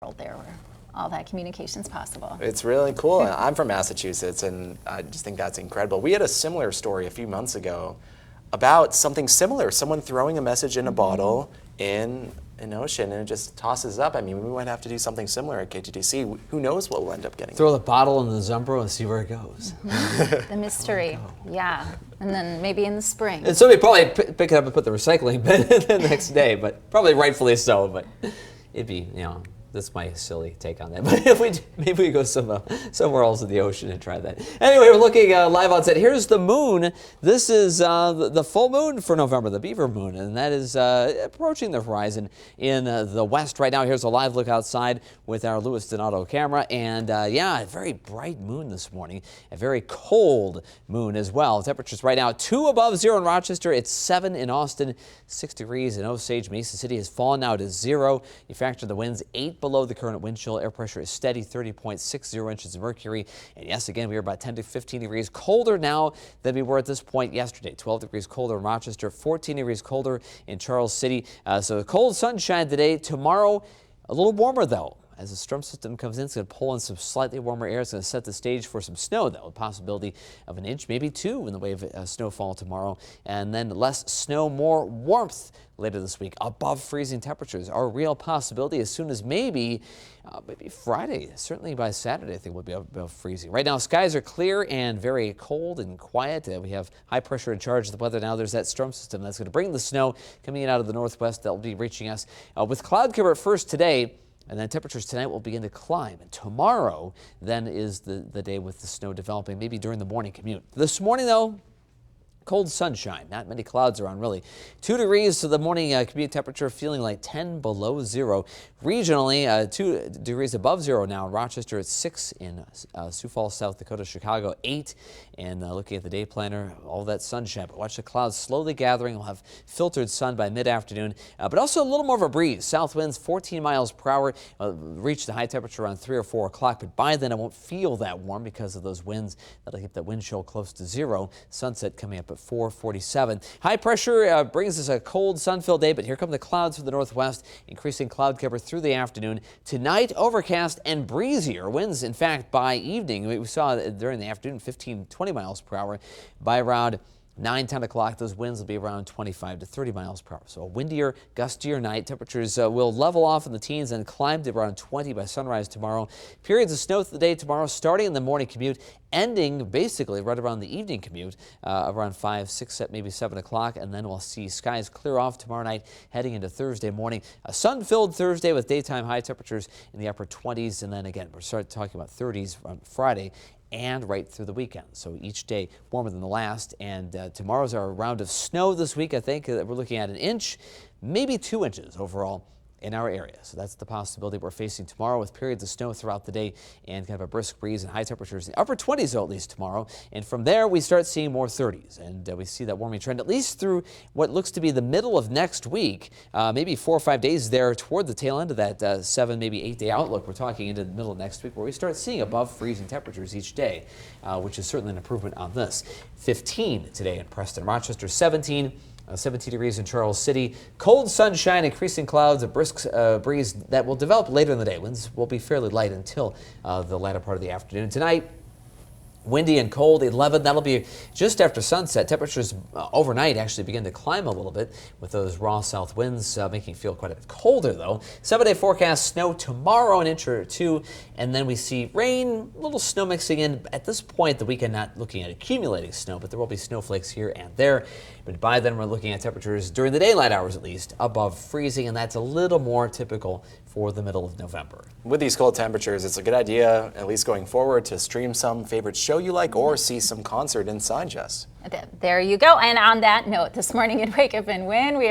world there where all that communication is possible. It's really cool. I'm from Massachusetts, and I just think that's incredible. We had a similar story a few months ago about something similar, someone throwing a message in a bottle in an ocean, and it just tosses up. I mean, we might have to do something similar at KTTC. Who knows what we'll end up getting. Throw the bottle in the Zumbro and see where it goes. The mystery, yeah. And then maybe in the spring. And somebody probably pick it up and put the recycling bin the next day, but probably rightfully so. But it'd be, that's my silly take on that. But if maybe we go somewhere else in the ocean and try that. Anyway, we're looking live outside. Here's the moon. This is the full moon for November, the beaver moon, and that is approaching the horizon in the west right now. Here's a live look outside with our Louis Donato camera, and yeah, a very bright moon this morning. A very cold moon as well. Temperatures right now 2 above 0 in Rochester. It's 7 in Austin, 6 degrees in Osage. Mesa City has fallen now to 0. You factor the winds 8 below the current wind chill. Air pressure is steady, 30.60 inches of mercury. And yes, again, we are about 10 to 15 degrees colder now than we were at this point yesterday. 12 degrees colder in Rochester, 14 degrees colder in Charles City. So cold sunshine today. Tomorrow, a little warmer though. As the storm system comes in, it's going to pull in some slightly warmer air. It's going to set the stage for some snow, though. A possibility of an inch, maybe 2 in the way of snowfall tomorrow. And then less snow, more warmth later this week. Above freezing temperatures are a real possibility as soon as maybe Friday. Certainly by Saturday, I think we'll be above freezing. Right now, skies are clear and very cold and quiet. We have high pressure in charge of the weather. Now there's that storm system that's going to bring the snow coming in out of the northwest that will be reaching us with cloud cover at first today. And then temperatures tonight will begin to climb. And tomorrow, then, is the day with the snow developing, maybe during the morning commute. This morning, though, cold sunshine. Not many clouds around, really. 2 degrees to the morning commute temperature, feeling like 10 below 0. Regionally, 2 degrees above 0 now in Rochester. It's 6 in Sioux Falls, South Dakota, Chicago, 8. And looking at the day planner, all that sunshine. But watch the clouds slowly gathering. We'll have filtered sun by mid-afternoon, but also a little more of a breeze. South winds 14 miles per hour. Reach the high temperature around 3 or 4 o'clock. But by then, I won't feel that warm because of those winds that'll keep that wind chill close to 0. Sunset coming up at 4:47. High pressure brings us a cold, sun-filled day, but here come the clouds from the northwest, increasing cloud cover through the afternoon. Tonight, overcast and breezier winds. In fact, by evening, we saw during the afternoon 15-20 miles per hour. By around 9-10 o'clock, those winds will be around 25 to 30 miles per hour. So a windier, gustier night. Temperatures will level off in the teens and climb to around 20 by sunrise tomorrow. Periods of snow through the day tomorrow, starting in the morning commute, ending basically right around the evening commute, around 5, 6, maybe 7 o'clock. And then we'll see skies clear off tomorrow night, heading into Thursday morning. A sun-filled Thursday with daytime high temperatures in the upper 20s. And then again, we're starting talking about 30s on Friday and right through the weekend. So each day warmer than the last. And tomorrow's our round of snow this week. I think we're looking at 1 inch, maybe 2 inches overall in our area. So that's the possibility we're facing tomorrow, with periods of snow throughout the day and kind of a brisk breeze and high temperatures in the upper 20s, though, at least tomorrow. And from there, we start seeing more 30s. And we see that warming trend at least through what looks to be the middle of next week, maybe 4 or 5 days there toward the tail end of that 7, maybe 8-day outlook. We're talking into the middle of next week where we start seeing above freezing temperatures each day, which is certainly an improvement on this. 15 today in Preston, Rochester, 17 degrees in Charles City. Cold sunshine, increasing clouds, a brisk breeze that will develop later in the day. Winds will be fairly light until the latter part of the afternoon. Tonight, windy and cold, 11. That'll be just after sunset. Temperatures overnight actually begin to climb a little bit with those raw south winds making it feel quite a bit colder, though. 7-day forecast, snow tomorrow, 1 inch or 2. And then we see rain, a little snow mixing in. At this point, the weekend not looking at accumulating snow, but there will be snowflakes here and there. But by then, we're looking at temperatures during the daylight hours, at least, above freezing. And that's a little more typical for the middle of November. With these cold temperatures, it's a good idea, at least going forward, to stream some favorite show you like or see some concert inside, Jess. There you go. And on that note, this morning at Wake Up and Win, we